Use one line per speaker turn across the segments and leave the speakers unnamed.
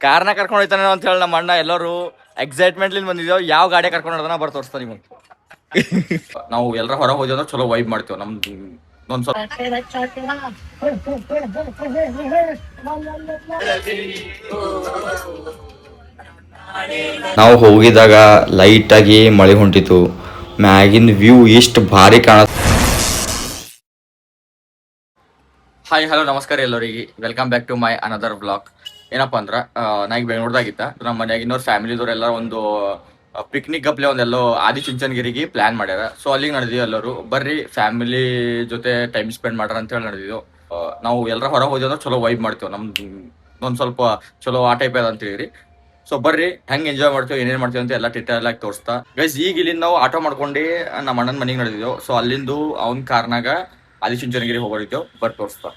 ಕಾರ್ನ ಕರ್ಕೊಂಡು ಹೋಯ್ತಾನೆ ಅಂತ ಹೇಳಿ ನಮ್ಮ ಅಣ್ಣ ಎಲ್ಲರೂ ಎಕ್ಸೈಟ್ಮೆಂಟ್ಲಿಂದ ಬಂದಿದ್ದೇವೆ. ಯಾವ ಗಾಡಿ ಕರ್ಕೊಂಡು ಹೋಗೋದನ್ನ ಬರ್ ತೋರಿಸ್ತಾ ನಿಮಗೆ. ನಾವು ಎಲ್ಲರ ಹೊರ ಹೋದ್ವಿ ಅಂದ್ರೆ ಚಲೋ ವೈಬ್ ಮಾಡ್ತೇವೆ. ನಮ್ದು ಒಂದ್ ಸ್ವಲ್ಪ
ನಾವು ಹೋಗಿದಾಗ ಲೈಟ್ ಆಗಿ ಮಳೆ ಹೊಂಟಿತು. ಮ್ಯಾಗಿನ ವ್ಯೂ ಎಷ್ಟು ಭಾರಿ ಕಾಣ.
ಹಾಯ್ ಹಲೋ ನಮಸ್ಕಾರ ಎಲ್ಲರಿಗೆ, welcome back to my another blog. ಏನಪ್ಪಾ ಅಂದ್ರೆ ನಾ ಈಗ ಬೆಂಗಳೂರದಾಗಿತ್ತ ನಮ್ಮ ಮನ್ಯಾಗ ಇನ್ನೋರು ಫ್ಯಾಮಿಲಿದವ್ರು ಎಲ್ಲ ಒಂದು ಪಿಕ್ನಿಕ್ ಗಪ್ಲೆ ಒಂದೆಲ್ಲೋ ಆದಿಚುಂಚನಗಿರಿಗೆ ಪ್ಲಾನ್ ಮಾಡ್ಯಾರ. ಸೊ ಅಲ್ಲಿಗೆ ನಡೆದಿವಿ. ಎಲ್ಲರೂ ಬರ್ರಿ ಫ್ಯಾಮಿಲಿ ಜೊತೆ ಟೈಮ್ ಸ್ಪೆಂಡ್ ಮಾಡ್ರ ಅಂತ ಹೇಳಿ ನಡೆದಿದ್ದು. ನಾವು ಎಲ್ಲರ ಹೊರ ಹೋದ್ವಿ ಅಂದ್ರೆ ಚಲೋ ವೈಬ್ ಮಾಡ್ತೇವೆ. ನಮ್ದು ಒಂದ್ ಸ್ವಲ್ಪ ಚಲೋ ಆ ಟೈಪ್ ಅದ ಅಂತ ಹೇಳಿರಿ. ಸೊ ಬರ್ರಿ ಹೆಂಗ್ ಎಂಜಾಯ್ ಮಾಡ್ತೇವೆ, ಏನೇನ್ ಮಾಡ್ತೇವೆ ಅಂತ ಎಲ್ಲ ಡಿಟೇಲ್ ಆಗಿ ತೋರಿಸ್ತಾ ಗೈಸ್. ಈಗ ಇಲ್ಲಿಂದ ನಾವು ಆಟೋ ಮಾಡ್ಕೊಂಡು ನಮ್ಮ ಅಣ್ಣನ ಮನೆಗೆ ನಡೆದಿದ್ದೆವು. ಸೊ ಅಲ್ಲಿಂದು ಅವ್ನ ಕಾರ್ನಾಗ ಆದಿಚುಂಚನಗಿರಿ ಹೋಗಿದ್ದೇವೆ. ಬರ್ ತೋರಿಸ್ತಾ.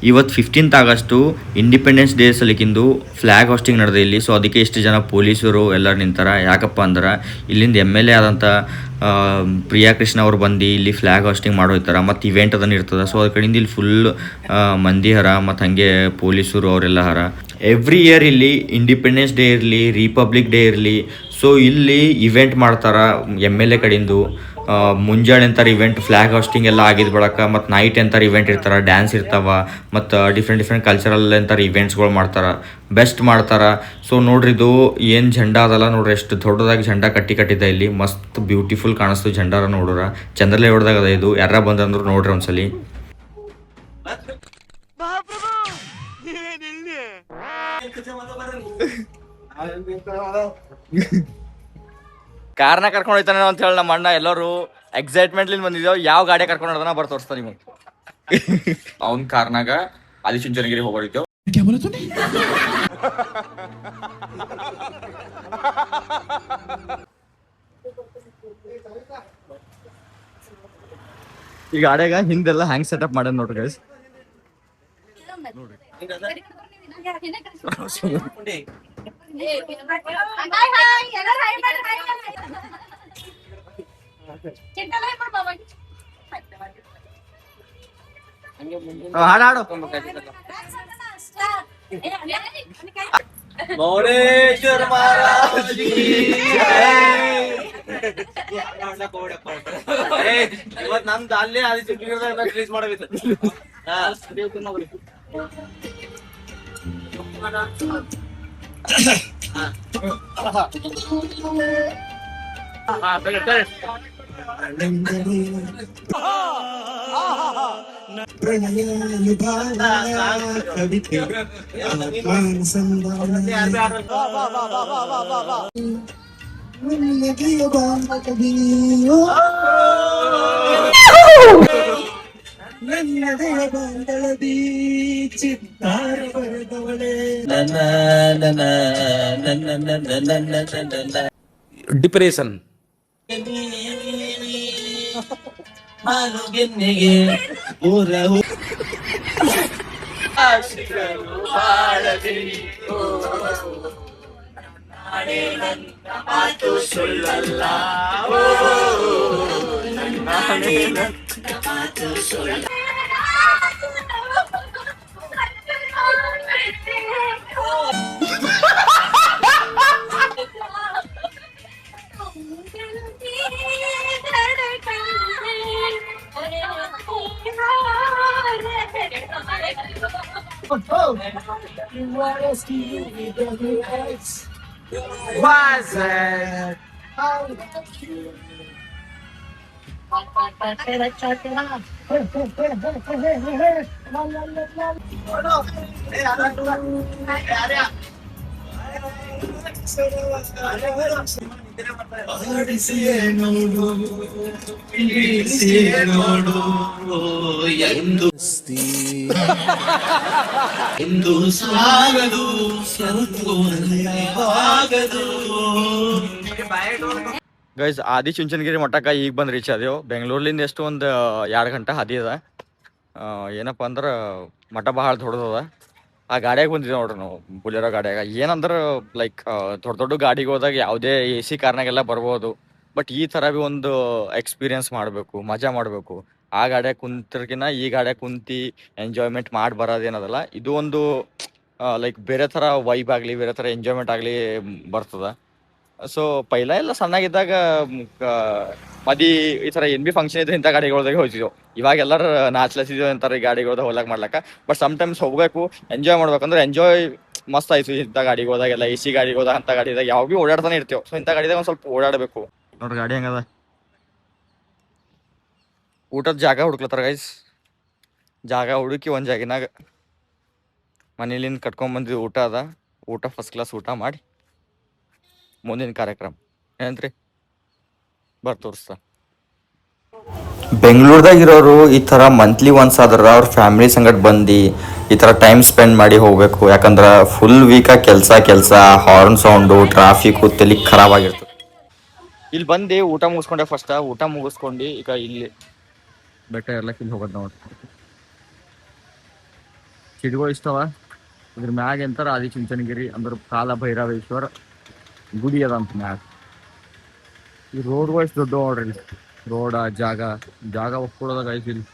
ಇವತ್ತು 15th ಆಗಸ್ಟು ಇಂಡಿಪೆಂಡೆನ್ಸ್ ಡೇ ಸಲಿಕಿಂದು ಫ್ಲ್ಯಾಗ್ ಹಾಸ್ಟಿಂಗ್ ನಡೆದ ಇಲ್ಲಿ. ಸೊ ಅದಕ್ಕೆ ಇಷ್ಟು ಜನ ಪೊಲೀಸರು ಎಲ್ಲರೂ ನಿಂತಾರ. ಯಾಕಪ್ಪ ಅಂದ್ರೆ ಇಲ್ಲಿಂದ MLA ಆದಂಥ ಪ್ರಿಯಾ ಕೃಷ್ಣ ಅವರು ಬಂದು ಇಲ್ಲಿ ಫ್ಲ್ಯಾಗ್ ಹಾಸ್ಟಿಂಗ್ ಮಾಡೋಯ್ತಾರ. ಮತ್ತು ಇವೆಂಟ್ ಅದನ್ನು ಇರ್ತದೆ. ಸೊ ಅದ್ರ ಕಡೆಯಿಂದ ಇಲ್ಲಿ ಫುಲ್ ಮಂದಿ ಹರ ಮತ್ತು ಹಾಗೆ ಪೊಲೀಸರು ಅವರೆಲ್ಲ ಹರ. ಎವ್ರಿ ಇಯರ್ ಇಲ್ಲಿ ಇಂಡಿಪೆಂಡೆನ್ಸ್ ಡೇ ಇರಲಿ, ರಿಪಬ್ಲಿಕ್ ಡೇ ಇರಲಿ, ಸೊ ಇಲ್ಲಿ ಇವೆಂಟ್ ಮಾಡ್ತಾರೆ MLA ಕಡೆಯಿಂದ. ಮುಂಜಾನೆ ಅಂತಾರೆ ಇವೆಂಟ್, ಫ್ಲ್ಯಾಗ್ ಹಾಸ್ಟಿಂಗ್ ಎಲ್ಲ ಆಗಿದ್ದು ಬಳಕ. ಮತ್ತು ನೈಟ್ ಅಂತಾರೆ ಇವೆಂಟ್ ಇರ್ತಾರೆ, ಡ್ಯಾನ್ಸ್ ಇರ್ತಾವ, ಮತ್ತು ಡಿಫ್ರೆಂಟ್ ಕಲ್ಚರಲ್ ಅಂತಾರೆ ಇವೆಂಟ್ಸ್ಗಳು ಮಾಡ್ತಾರೆ, ಬೆಸ್ಟ್ ಮಾಡ್ತಾರೆ. ಸೊ ನೋಡ್ರಿ ಇದು ಏನು ಝಂಡಾ ಅದಲ್ಲ ನೋಡ್ರಿ, ಎಷ್ಟು ದೊಡ್ಡದಾಗಿ ಝಂಡಾ ಕಟ್ಟಿದ್ದ ಇಲ್ಲಿ. ಮಸ್ತ್ ಬ್ಯೂಟಿಫುಲ್ ಕಾಣಿಸ್ತು ಝಂಡಾರ ನೋಡ್ರ. ಚಂದ್ರಲೇಔಟ್ದಾಗ ಅದ ಇದು. ಯಾರ ಬಂದಂದ್ರು ನೋಡ್ರಿ ಒಂದ್ಸಲಿ.
ಕಾರ್ನ ಕರ್ಕೊಂಡು ಹೋಯ್ತಾನೆ ಅಂತ ಹೇಳಿ ನಮ್ಮ ಅಣ್ಣ ಎಲ್ಲರೂ ಎಕ್ಸೈಟ್ಮೆಂಟ್ಲಿಂದ ಬಂದಿದ್ದೇವೆ. ಯಾವ ಗಾಡಿ ಕರ್ಕೊಂಡು ಹೋಗೋದನ್ನ ಬರ್ ತೋರಿಸ್ತಾ ನಿಮಗೆ.
ಅವ್ನ ಕಾರ್ನಾಗ ಆದಿಚುಂಚನಗಿರಿ ಹೋಗಿದ್ದೇವೆ.
ಈ ಗಾಡಿಯಾಗ ಹಿಂದೆಲ್ಲ ಹ್ಯಾಂಗ್ ಸೆಟಪ್ ಮಾಡ್ಯಾನ ನೋಡ್ರಿ ಗೈಸ್. ಹಾಡಾಡು ಮೌನೇಶ್ವರ ಮಹಾರಾಜ್ ಇವತ್ತು ನಮ್ದು ಅಲ್ಲೇ ಆದಿಚುಂಚನಗಿರಿದಾಗ ರಿಲೀಸ್ ಮಾಡಬೇಕು.
ಡಿಪ್ರೆಷನ್
ಎಂದು ಸಾಗದು
ಗೈಸ್ ಆದಿಚುಂಚನಗಿರಿ ಮಠಕ್ಕೆ ಈಗ ಬಂದು ರೀಚ್ ಆದೆವು. ಬೆಂಗಳೂರ್ಲಿಂದ ಎಷ್ಟು ಒಂದು 2 ಗಂಟೆ ಹಾದಿ ಅದ. ಏನಪ್ಪ ಅಂದ್ರೆ ಮಠ ಭಾಳ ದೊಡ್ಡದದ. ಆ ಗಾಡಿಯಾಗ ಬಂದಿದ್ದೇವೆ ನೋಡ್ರಿ ನಾವು, ಬುಲೆರೋ ಗಾಡಿಯಾಗ. ಏನಂದ್ರೆ ಲೈಕ್ ದೊಡ್ಡ ದೊಡ್ಡ ಗಾಡಿಗೆ ಹೋದಾಗ ಯಾವುದೇ AC ಕಾರ್ನಾಗೆಲ್ಲ ಬರ್ಬೋದು. ಬಟ್ ಈ ಥರ ಭೀ ಒಂದು ಎಕ್ಸ್ಪೀರಿಯನ್ಸ್ ಮಾಡಬೇಕು, ಮಜಾ ಮಾಡಬೇಕು. ಆ ಗಾಡಿಯಾಗ ಕುಂತಿರ್ಕಿನ ಈ ಗಾಡಿಯಾಗ ಕುಂತು ಎಂಜಾಯ್ಮೆಂಟ್ ಮಾಡಿ ಬರೋದೇನದಲ್ಲ, ಇದು ಒಂದು ಲೈಕ್ ಬೇರೆ ಥರ ವೈಬ್ ಆಗಲಿ, ಬೇರೆ ಥರ ಎಂಜಾಯ್ಮೆಂಟ್ ಆಗಲಿ ಬರ್ತದ. ಸೊ ಪೈಲ ಎಲ್ಲ ಸಣ್ಣಾಗಿದ್ದಾಗ ಮದಿ ಈ ಥರ ಏನ್ ಬಿ ಫಂಕ್ಷನ್ ಇದ್ರೆ ಇಂಥ ಗಾಡಿಗಳ್ದಾಗ ಹೋಗ್ತಿದ್ದೆವು. ಇವಾಗ ಎಲ್ಲರೂ ನಾಚ್ಲತ್ತಿದ್ದೇವೆ ಅಂತಾರೆ ಈ ಗಾಡಿಗಳ್ದಾಗ ಹೋಗ್ಲಾಕ ಮಾಡ್ಲಕ್ಕ. ಬಟ್ ಸಮ್ಟೈಮ್ಸ್ ಹೋಗ್ಬೇಕು, ಎಂಜಾಯ್ ಮಾಡ್ಬೇಕಂದ್ರೆ ಎಂಜಾಯ್ ಮಸ್ತ್ ಆಯ್ತು. ಇಂಥ ಗಾಡಿಗೆ ಹೋದಾಗೆಲ್ಲ AC ಗಾಡಿಗೆ ಹೋದಾಗ ಅಂಥ ಗಾಡಿದಾಗ ಯಾವ ಭೀ ಓಡಾಡ್ತಾನೆ ಇರ್ತೇವೆ. ಸೊ ಇಂಥ ಗಾಡಿದಾಗ ಒಂದು ಸ್ವಲ್ಪ ಓಡಾಡಬೇಕು ನೋಡ್ರಿ. ಗಾಡಿ ಹೆಂಗದ, ಊಟದ ಜಾಗ ಹುಡುಕ್ಲತ್ತಾರ ಗೈಸ್. ಜಾಗ ಹುಡುಕಿ ಒಂದು ಜಾಗಿನಾಗ ಮನೇಲಿಂದ ಕಟ್ಕೊಂಡ್ಬಂದಿದ್ದು ಊಟ ಅದ. ಊಟ ಫಸ್ಟ್ ಕ್ಲಾಸ್ ಊಟ ಮಾಡಿ ಮುಂದಿನ ಕಾರ್ಯಕ್ರಮ ಏನಂತ್ರಿ ತೋರಿಸ್ತಾ.
ಬೆಂಗಳೂರ್ದಾಗ ಇರೋರು ಈ ಥರ ಮಂತ್ಲಿ ಒನ್ಸ್ ಆದ್ರೆ ಅವ್ರ ಫ್ಯಾಮಿಲಿ ಸಂಗಡ ಬಂದು ಈ ಥರ ಟೈಮ್ ಸ್ಪೆಂಡ್ ಮಾಡಿ ಹೋಗಬೇಕು. ಯಾಕಂದ್ರೆ ಫುಲ್ ವೀಕಾಗಿ ಕೆಲಸ ಹಾರ್ನ್ ಸೌಂಡು, ಟ್ರಾಫಿಕ್ಕು, ತಲೆ ಖರಾಬ್ ಆಗಿರ್ತದೆ.
ಇಲ್ಲಿ ಬಂದು ಊಟ ಮುಗಿಸ್ಕೊಂಡೆ. ಫಸ್ಟ್ ಊಟ ಮುಗಿಸ್ಕೊಂಡು ಈಗ ಇಲ್ಲಿ ಬೆಟ್ಟ ಎಲ್ಲ ಇಲ್ಲಿ ಹೋಗೋದು ನೋಡಿ. ಚಿಡಿಗಳು ಇಷ್ಟವ. ಇದ್ರ ಮ್ಯಾಗ ಎಂತಾರ ಆದಿಚುಂಚನಗಿರಿ ಅಂದ್ರೆ ಕಾಲ ಭೈರವೇಶ್ವರ ಗುಡಿ ಅದ ಅಂತ ಮ್ಯಾಗ. ಈ ರೋಡ್ ವೈಸ್ ದೊಡ್ಡ ನೋಡ್ರಿ. ರೋಡ ಜಾಗ ಒಪ್ಕೊಳ್ಳೋದಾಗ ಐತಿ ಇಲ್ಲಿ.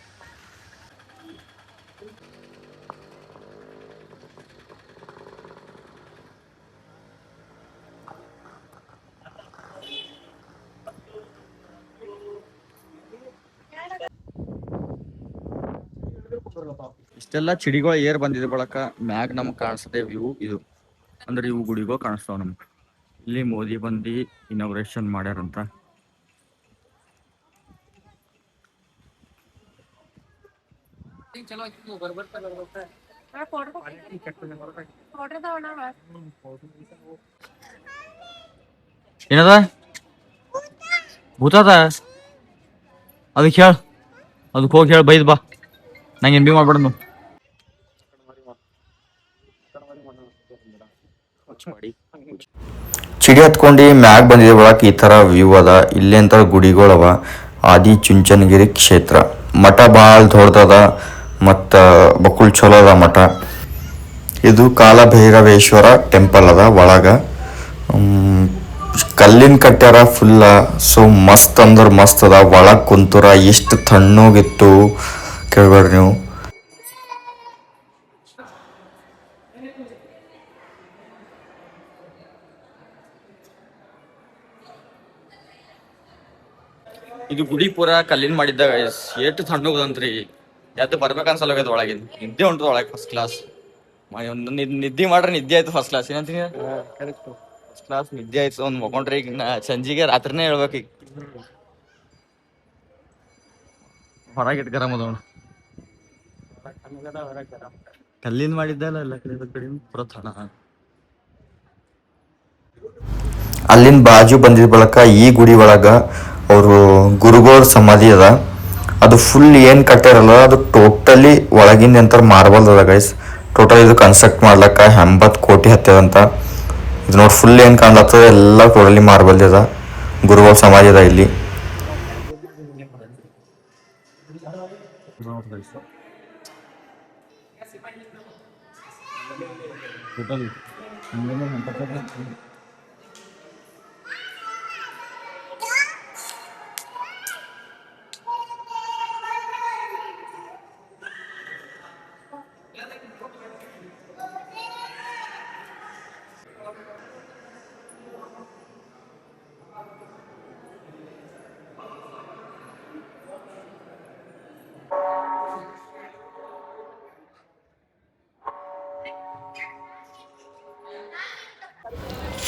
ಇಷ್ಟೆಲ್ಲ ಚಿಡಿಗಳು ಏರ್ ಬಂದಿದೆ ಬಳಕ ಮ್ಯಾಗ್ ನಮ್ಗೆ ಕಾಣಿಸ್ತದೆ ವ್ಯೂ ಇದು. ಅಂದ್ರೆ ಇವು ಗುಡಿಗಳು ಕಾಣಿಸ್ತಾವ ನಮ್ಗೆ. ಇಲ್ಲಿ ಮೋದಿ ಬಂದು ಇನಾಗ್ರೇಷನ್ ಮಾಡ್ಯಾರಂತ. ಏನದ ಭೂತದ ಅದಕ್ಕೆ ಹೇಳ, ಅದಕ್ಕೆ ಹೋಗಿ ಹೇಳಿ ಬೈದ್ ಬಾ. ನಂಗೆ ಬಿ ಮಾಡ್ಬೇಡ ನೀವು.
ಚಿಡಿ ಹತ್ಕೊಂಡು ಮ್ಯಾಗ್ ಬಂದಿದೆ ಒಳಗೆ ಈ ಥರ ವ್ಯೂ ಅದ. ಇಲ್ಲೇ ಅಂತ ಗುಡಿಗಳವ. ಆದಿಚುಂಚನಗಿರಿ ಕ್ಷೇತ್ರ ಮಠ ಭಾಳ ದೊಡ್ಡದ ಮತ್ತು ಬಕುಲ್ ಚಲೋ ಅದ ಮಠ. ಇದು ಕಾಲಭೈರವೇಶ್ವರ ಟೆಂಪಲ್ ಅದ ಒಳಗೆ. ಕಲ್ಲಿನ ಕಟ್ಟ್ಯಾರ ಫುಲ್ಲ. ಸೊ ಮಸ್ತ್ ಅಂದ್ರೆ ಮಸ್ತ್ ಅದ. ಒಳಗೆ ಕುಂತುರ ಎಷ್ಟು ತಣ್ಣಗಿತ್ತು ಕೇಳ್ಬೇಡ್ರಿ ನೀವು.
ಇದು ಗುಡಿ ಪೂರ ಕಲ್ಲಿನ ಮಾಡಿದ್ದಾಗ ಎಷ್ಟು ತಣ್ಣಗದಂತ್ರಿ. ಎದ್ದು ಬರ್ಬೇಕು ಅನ್ಸಲ್ಲ ಹೋಗ್ಯದ ಒಳಗೆ. ನಿದ್ದೆ ಹೊಂಟದ ಒಳಗೆ ಫಸ್ಟ್ ಕ್ಲಾಸ್. ಒಂದು ನಿದ್ದೆ ಮಾಡ್ರೆ ನಿದ್ದೆ ಆಯ್ತು ಫಸ್ಟ್ ಕ್ಲಾಸ್. ಏನಂತೀನಿ ಫಸ್ಟ್ ಕ್ಲಾಸ್ ನಿದ್ದೆ ಆಯ್ತು. ಒಂದು ಮಕೊಂಡ್ರಿ ಈಗ ಸಂಜಿಗೆ ರಾತ್ರಿನೇ ಹೇಳ್ಬೇಕು. ಈಗ ಹೊರಗೆ ಇಟ್ಟು ಗರಮ್ ಅದ ಕಲ್ಲಿನ ಮಾಡಿದ್ದಲ್ಲ ಎಲ್ಲ ಕಡೆ ಪೂರ ತಣ.
ಅಲ್ಲಿಂದ ಬಾಜು ಬಂದಿದ್ದ ಬಳಕ ಈ ಗುಡಿ ಒಳಗೆ ಅವರು ಗುರುಗೋರ್ ಸಮಾಧಿ ಅದ. ಅದು ಫುಲ್ ಏನು ಕಟ್ಟಾರಲ್ಲ ಅದು ಟೋಟಲಿ ಒಳಗಿಂದ ಎಂತ ಮಾರ್ಬಲ್ ಅದ ಗೈಸ್. ಟೋಟಲ್ ಇದು ಕನ್ಸ್ಟ್ರಕ್ಟ್ ಮಾಡ್ಲಕ್ಕ 80 ಕೋಟಿ ಹತ್ತದಂತ. ಇದು ನೋಡಿ ಫುಲ್ ಏನು ಕಾಣ್ಲತ್ತದ ಎಲ್ಲ ಟೋಟಲಿ ಮಾರ್ಬಲ್ ಅದ. ಗುರುಗೋರ ಸಮಾಧಿ ಅದ ಇಲ್ಲಿ.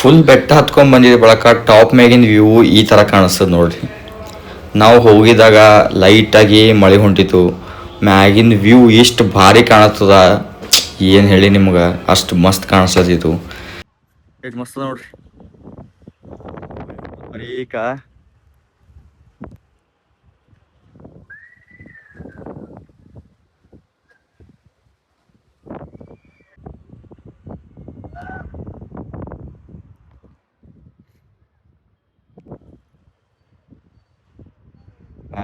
ಫುಲ್ ಬೆಟ್ಟ ಹತ್ಕೊಂಡ್ ಬಂದಿದೆ ಬಳಕ ಟಾಪ್ ಮ್ಯಾಗಿನ ವ್ಯೂ ಈ ಥರ ಕಾಣಿಸ್ತದೆ ನೋಡ್ರಿ. ನಾವು ಹೋಗಿದಾಗ ಲೈಟಾಗಿ ಮಳೆ ಹೊಂಟಿತ್ತು. ಮ್ಯಾಗಿನ ವ್ಯೂ ಎಷ್ಟು ಭಾರಿ ಕಾಣಿಸ್ತದ ಏನು ಹೇಳಿ ನಿಮ್ಗೆ, ಅಷ್ಟು ಮಸ್ತ್ ಕಾಣಿಸ್ತದಿತ್ತು.
ಎಷ್ಟು ಮಸ್ತ್ ನೋಡ್ರಿ. ಈಗ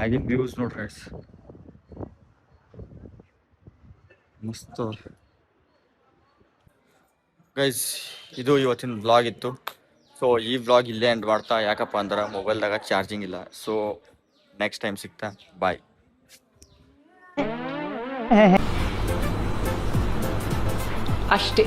ಆಗಿನ ವ್ಯೂಸ್ ನೋಡ್ರಿ guys. ಮಸ್ತ್ ಗೈಸ್, ಇದು ಇವತ್ತಿನ ಬ್ಲಾಗ್ ಇತ್ತು. ಸೊ ಈ ಬ್ಲಾಗ್ ಇಲ್ಲೇ ಎಂಡ್ ಮಾಡ್ತಾ, ಯಾಕಪ್ಪ ಅಂದ್ರೆ ಮೊಬೈಲ್ದಾಗ ಚಾರ್ಜಿಂಗ್ ಇಲ್ಲ. ಸೊ ನೆಕ್ಸ್ಟ್ ಟೈಮ್ ಸಿಗ್ತಾ, ಬಾಯ್.
ಅಷ್ಟೇ.